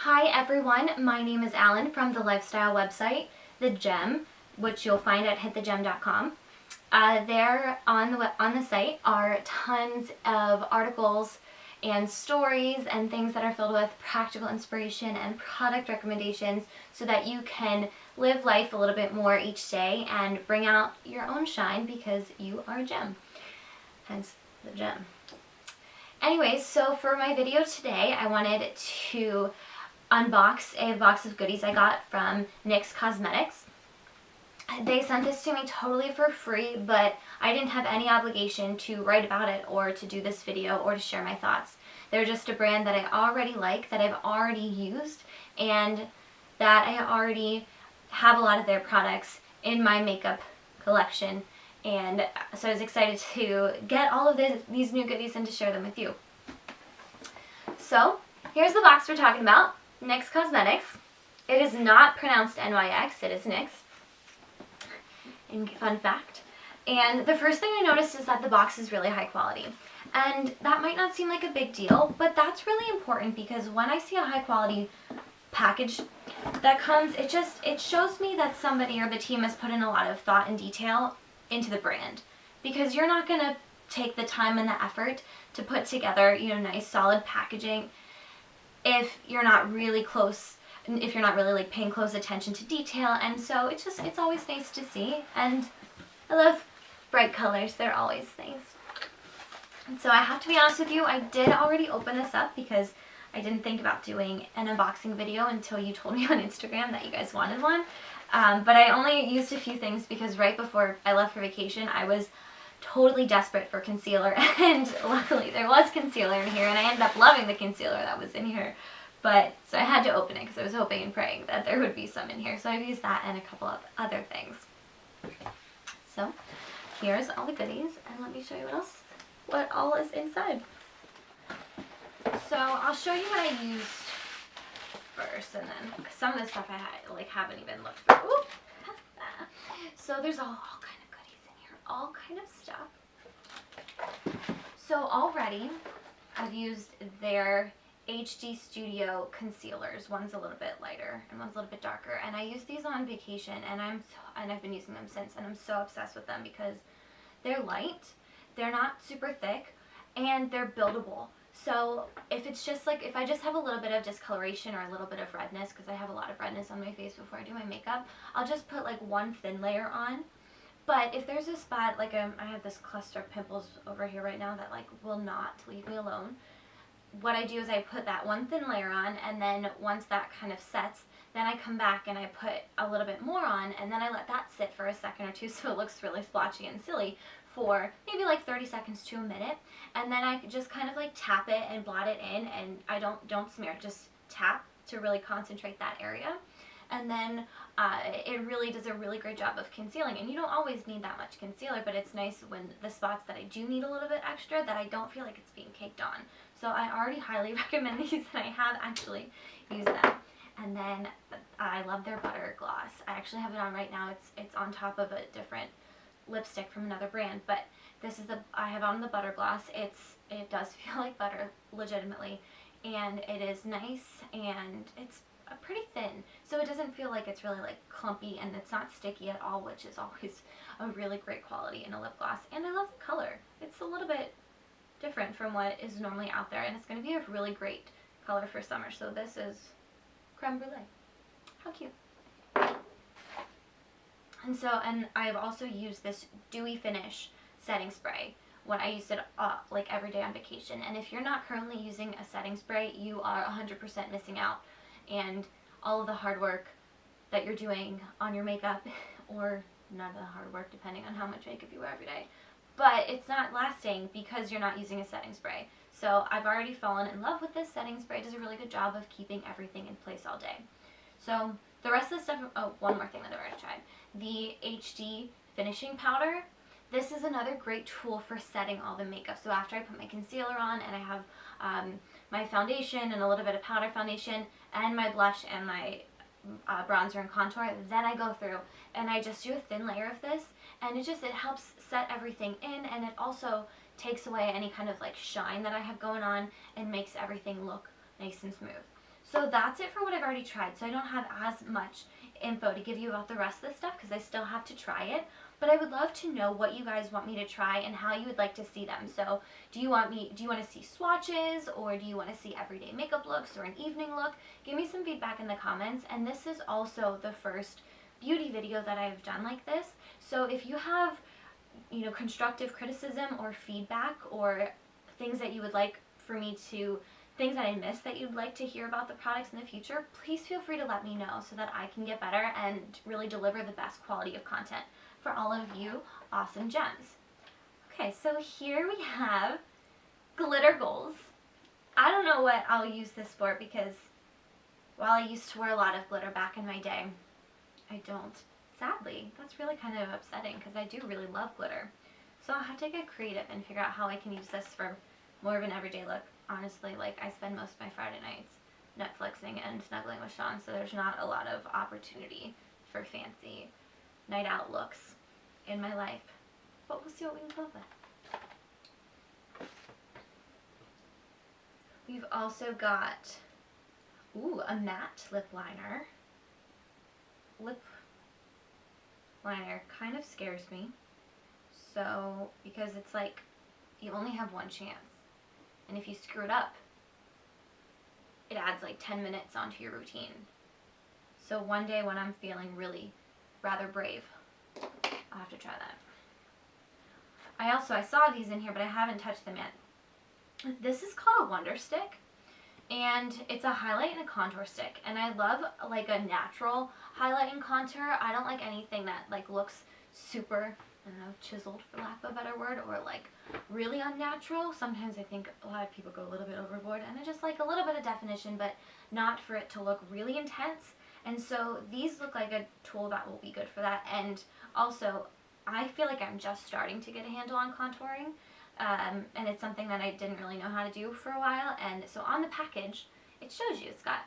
Hi everyone, my name is Alan from the lifestyle website, The Gem, which you'll find at hitthegem.com. There on the site are tons of articles and stories and things that are filled with practical inspiration and product recommendations so that you can live life a little bit more each day and bring out your own shine because you are a gem, hence the gem. Anyways, so for my video today, I wanted to unbox a box of goodies I got from NYX Cosmetics. They sent this to me totally for free, but I didn't have any obligation to write about it or to do this video or to share my thoughts. They're just a brand that I already like, that I've already used, and that I already have a lot of their products in my makeup collection. And so I was excited to get all of these new goodies and to share them with you. So here's the box we're talking about. NYX Cosmetics. It is not pronounced NYX, it is NYX. Fun fact. And the first thing I noticed is that the box is really high quality. And that might not seem like a big deal, but that's really important because when I see a high quality package that comes, it shows me that somebody or the team has put in a lot of thought and detail into the brand. Because you're not going to take the time and the effort to put together, nice solid packaging if you're not really like paying close attention to detail. And so it's always nice to see, and I love bright colors, they're always nice. And so I have to be honest with you, I did already open this up because I didn't think about doing an unboxing video until you told me on Instagram that you guys wanted one. But I only used a few things because right before I left for vacation I was totally desperate for concealer, and luckily there was concealer in here, and I ended up loving the concealer that was in here. But so I had to open it because I was hoping and praying that there would be some in here. So I've used that and a couple of other things. So here's all the goodies, and let me show you what all is inside. So I'll show you what I used first, and then some of the stuff I haven't even looked through. Ooh. So there's all kind of goodies in here, all kind of stuff. So already I've used their HD Studio concealers. One's a little bit lighter and one's a little bit darker, and I used these on vacation, and I've been using them since, and I'm so obsessed with them because they're light, they're not super thick, and they're buildable. So if I just have a little bit of discoloration or a little bit of redness, because I have a lot of redness on my face before I do my makeup, I'll just put like one thin layer on. But if there's a spot, I have this cluster of pimples over here right now that will not leave me alone, what I do is I put that one thin layer on, and then once that kind of sets, then I come back and I put a little bit more on, and then I let that sit for a second or two so it looks really splotchy and silly for maybe like 30 seconds to a minute, and then I just kind of tap it and blot it in, and I don't smear, just tap to really concentrate that area. And then it really does a really great job of concealing. And you don't always need that much concealer, but it's nice when the spots that I do need a little bit extra, that I don't feel like it's being caked on. So I already highly recommend these, and I have actually used them. And then I love their butter gloss. I actually have it on right now. It's on top of a different lipstick from another brand, but this is I have on the butter gloss. It does feel like butter, legitimately, and it is nice, and it's pretty thin, so it doesn't feel like it's really clumpy, and it's not sticky at all, which is always a really great quality in a lip gloss. And I love the color. It's a little bit different from what is normally out there, and it's going to be a really great color for summer. So this is creme brulee. How cute. And I've also used this dewy finish setting spray when I used it every day on vacation. And if you're not currently using a setting spray, you are 100% missing out. And all of the hard work that you're doing on your makeup, or none of the hard work depending on how much makeup you wear every day, but it's not lasting because you're not using a setting spray. So I've already fallen in love with this setting spray. It does a really good job of keeping everything in place all day. So the rest of the stuff, oh, one more thing that I've already tried. The HD finishing powder. This is another great tool for setting all the makeup. So after I put my concealer on, and I have my foundation and a little bit of powder foundation and my blush and my bronzer and contour, then I go through and I just do a thin layer of this, and it helps set everything in, and it also takes away any kind of shine that I have going on and makes everything look nice and smooth. So that's it for what I've already tried. So I don't have as much info to give you about the rest of this stuff because I still have to try it. But I would love to know what you guys want me to try and how you would like to see them. So do you want to see swatches, or do you want to see everyday makeup looks or an evening look? Give me some feedback in the comments. And this is also the first beauty video that I've done like this. So if you have, you know, constructive criticism or feedback or things that you would like for me to, things that I missed that you'd like to hear about the products in the future, please feel free to let me know so that I can get better and really deliver the best quality of content for all of you awesome gems. Okay, so here we have glitter goals. I don't know what I'll use this for because while I used to wear a lot of glitter back in my day, I don't. Sadly, that's really kind of upsetting because I do really love glitter. So I'll have to get creative and figure out how I can use this for more of an everyday look. Honestly, like, I spend most of my Friday nights Netflixing and snuggling with Sean, so there's not a lot of opportunity for fancy night out looks in my life. But we'll see what we can come up with. We've also got, ooh, a matte lip liner. Lip liner kind of scares me. So, because it's like, you only have one chance. And if you screw it up, it adds like 10 minutes onto your routine. So one day when I'm feeling really rather brave, I'll have to try that. I saw these in here, but I haven't touched them yet. This is called a Wonder Stick, and it's a highlight and a contour stick. And I love like a natural highlight and contour. I don't like anything that like looks super, I don't know, chiseled for lack of a better word, or like really unnatural. Sometimes I think a lot of people go a little bit overboard, and I just like a little bit of definition, but not for it to look really intense. And so these look like a tool that will be good for that. And also, I feel like I'm just starting to get a handle on contouring, and it's something that I didn't really know how to do for a while. And so on the package, it shows you, it's got,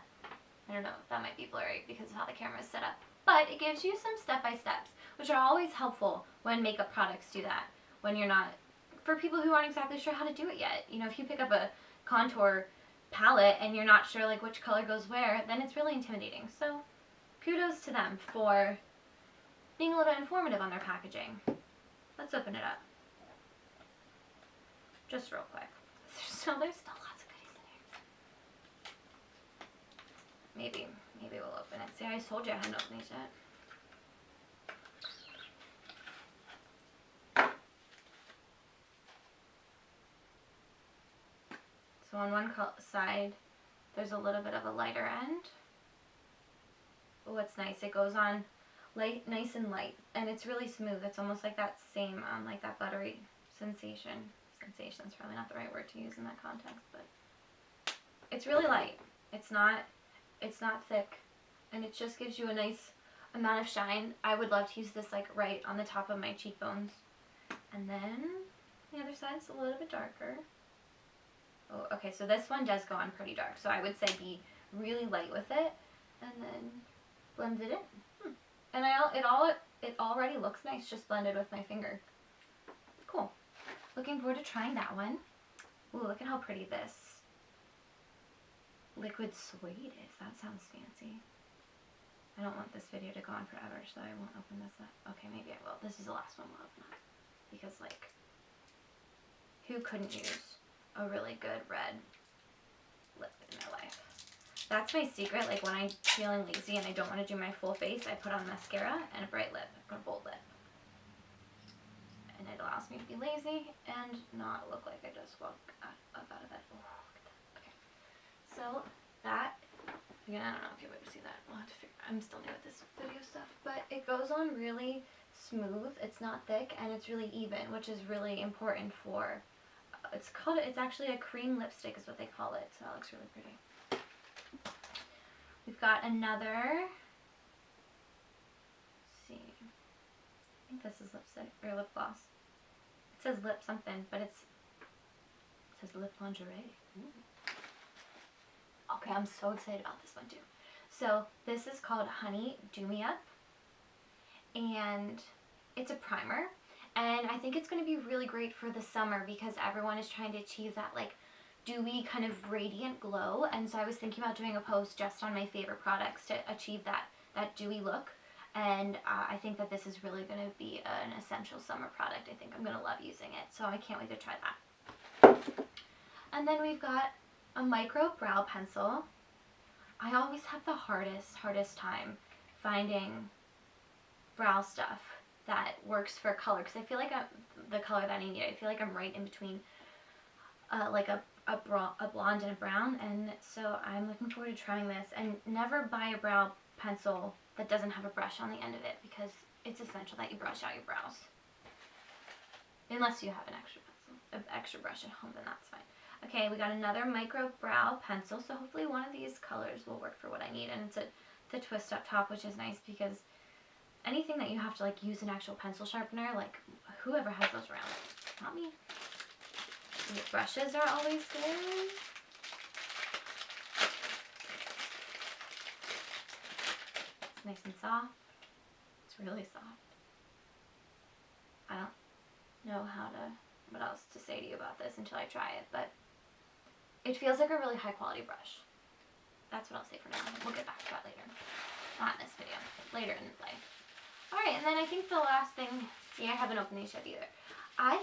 I don't know, that might be blurry because of how the camera is set up, but it gives you some step-by-steps, which are always helpful when makeup products do that, when you're not, for people who aren't exactly sure how to do it yet. You know, if you pick up a contour palette and you're not sure like which color goes where, then it's really intimidating. So kudos to them for being a little bit informative on their packaging. Let's open it up. Just real quick. There's still lots of goodies in here. Maybe we'll open it. See, I told you I hadn't opened these yet. So on one side, there's a little bit of a lighter end. Oh, it's nice. It goes on light, nice and light, and it's really smooth. It's almost like that same, like that buttery sensation. Sensation's probably not the right word to use in that context, but it's really light. It's not thick, and it just gives you a nice amount of shine. I would love to use this like right on the top of my cheekbones. And then the other side's a little bit darker. Oh, okay, so this one does go on pretty dark, so I would say be really light with it, and then blend it in. And it already looks nice just blended with my finger. Cool. Looking forward to trying that one. Ooh, look at how pretty this liquid suede is. That sounds fancy. I don't want this video to go on forever, so I won't open this up. Okay, maybe I will. This is the last one we'll open up. Because, like, who couldn't use a really good red lip in their life? That's my secret. Like, when I'm feeling lazy and I don't want to do my full face, I put on mascara and a bright lip, or a bold lip. And it allows me to be lazy and not look like I just woke up out of bed. Oh, look at that. Okay. So, that, again, I don't know if you'll be able to see that. We'll have to figure, I'm still new at this video stuff. But it goes on really smooth. It's not thick, and it's really even, which is really important for, it's actually a cream lipstick is what they call it. So that looks really pretty. We've got another, let's see, I think this is lipstick, or lip gloss. It says lip something, but it says lip lingerie. Ooh. Okay, I'm so excited about this one too. So this is called Honey Do Me Up, and it's a primer, and I think it's going to be really great for the summer because everyone is trying to achieve that like dewy kind of radiant glow, and so I was thinking about doing a post just on my favorite products to achieve that dewy look. And I think that this is really going to be an essential summer product. I think I'm going to love using it, so I can't wait to try that. And then we've got a micro brow pencil. I always have the hardest time finding brow stuff that works for color, because I feel like the color that I need. I feel like I'm right in between like a blonde and a brown, and so I'm looking forward to trying this. And never buy a brow pencil that doesn't have a brush on the end of it, because it's essential that you brush out your brows. Unless you have an extra brush at home, then that's fine. Okay, we got another micro brow pencil, so hopefully one of these colors will work for what I need. And it's the twist up top, which is nice, because anything that you have to like use an actual pencil sharpener, like whoever has those around, not me. The brushes are always good. It's nice and soft. It's really soft. I don't know what else to say to you about this until I try it, but it feels like a really high quality brush. That's what I'll say for now. We'll get back to that later. Not in this video. Later in the play. Alright, and then I think the last thing, see, I haven't opened these yet either. I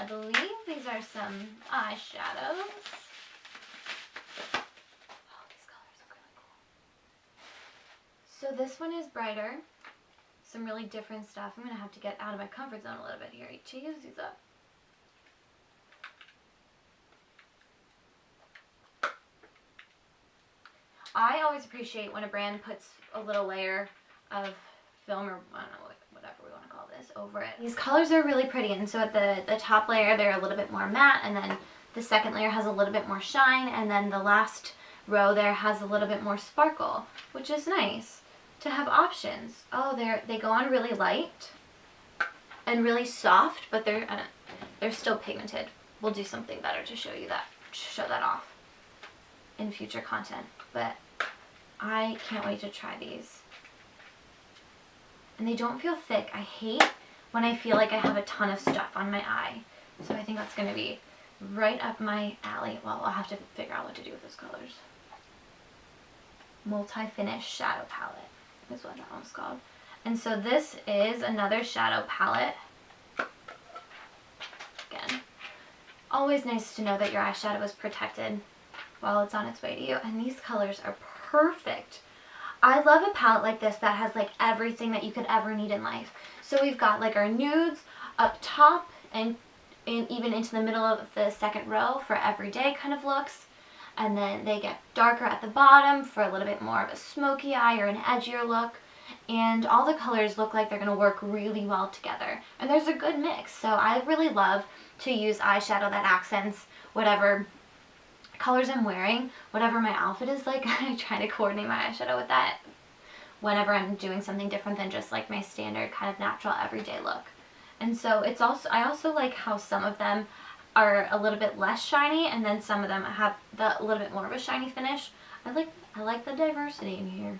believe these are some eyeshadows. Oh, these colors look really cool. So this one is brighter. Some really different stuff. I'm going to have to get out of my comfort zone a little bit here to use these up. I always appreciate when a brand puts a little layer of film, or I don't know, whatever we want to call this, over it. These colors are really pretty, and so at the top layer they're a little bit more matte, and then the second layer has a little bit more shine, and then the last row there has a little bit more sparkle, which is nice to have options. Oh, they go on really light and really soft, but they're still pigmented. We'll do something better to show that off in future content, but I can't wait to try these. And they don't feel thick. I hate when I feel like I have a ton of stuff on my eye. So I think that's going to be right up my alley. Well, I'll have to figure out what to do with those colors. Multi-finish shadow palette is what that one's called. And so this is another shadow palette. Again, always nice to know that your eyeshadow is protected while it's on its way to you. And these colors are perfect. I love a palette like this that has like everything that you could ever need in life. So we've got like our nudes up top and even into the middle of the second row for everyday kind of looks. And then they get darker at the bottom for a little bit more of a smoky eye or an edgier look. And all the colors look like they're going to work really well together. And there's a good mix. So I really love to use eyeshadow that accents whatever colors I'm wearing, whatever my outfit is like. I try to coordinate my eyeshadow with that whenever I'm doing something different than just like my standard kind of natural everyday look. And so I also like how some of them are a little bit less shiny, and then some of them have a little bit more of a shiny finish. I like the diversity in here.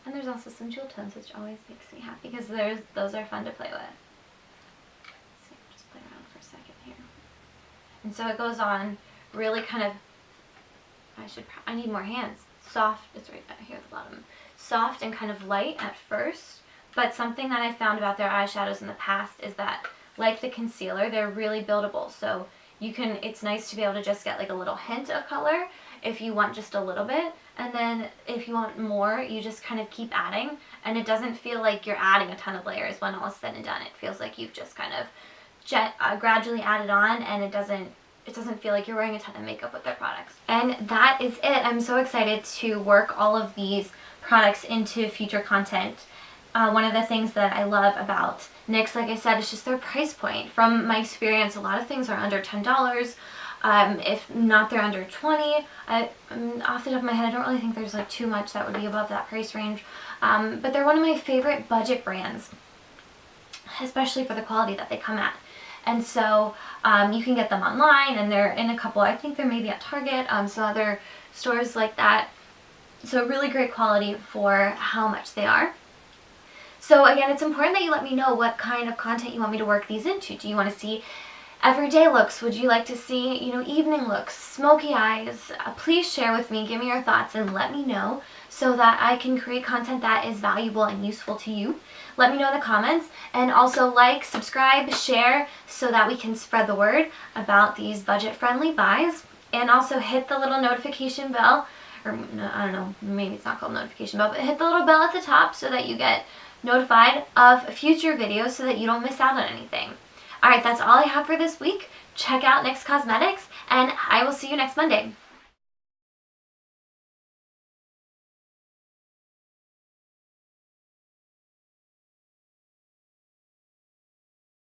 And there's also some jewel tones, which always makes me happy because those are fun to play with. So just play around for a second here. And so it goes on really kind of, I need more hands. Soft, it's right here at the bottom. Soft and kind of light at first, but something that I found about their eyeshadows in the past is that, like the concealer, they're really buildable. So it's nice to be able to just get like a little hint of color if you want just a little bit, and then if you want more, you just kind of keep adding, and it doesn't feel like you're adding a ton of layers when all is said and done. It feels like you've just kind of gradually added on, and it doesn't feel like you're wearing a ton of makeup with their products. And that is it. I'm so excited to work all of these products into future content. One of the things that I love about NYX, like I said, is just their price point. From my experience, a lot of things are under $10. If not, they're under $20. Off the top of my head, I don't really think there's like too much that would be above that price range. But they're one of my favorite budget brands, especially for the quality that they come at. And so you can get them online, and they're in a couple, I think they're maybe at Target, some other stores like that. So really great quality for how much they are. So again, it's important that you let me know what kind of content you want me to work these into. Do you want to see everyday looks? Would you like to see, evening looks, smoky eyes? Please share with me, give me your thoughts, and let me know so that I can create content that is valuable and useful to you. Let me know in the comments, and also like, subscribe, share so that we can spread the word about these budget-friendly buys, and also hit the little notification bell, or no, I don't know, maybe it's not called notification bell, but hit the little bell at the top so that you get notified of future videos so that you don't miss out on anything. Alright, that's all I have for this week. Check out NYX Cosmetics, and I will see you next Monday.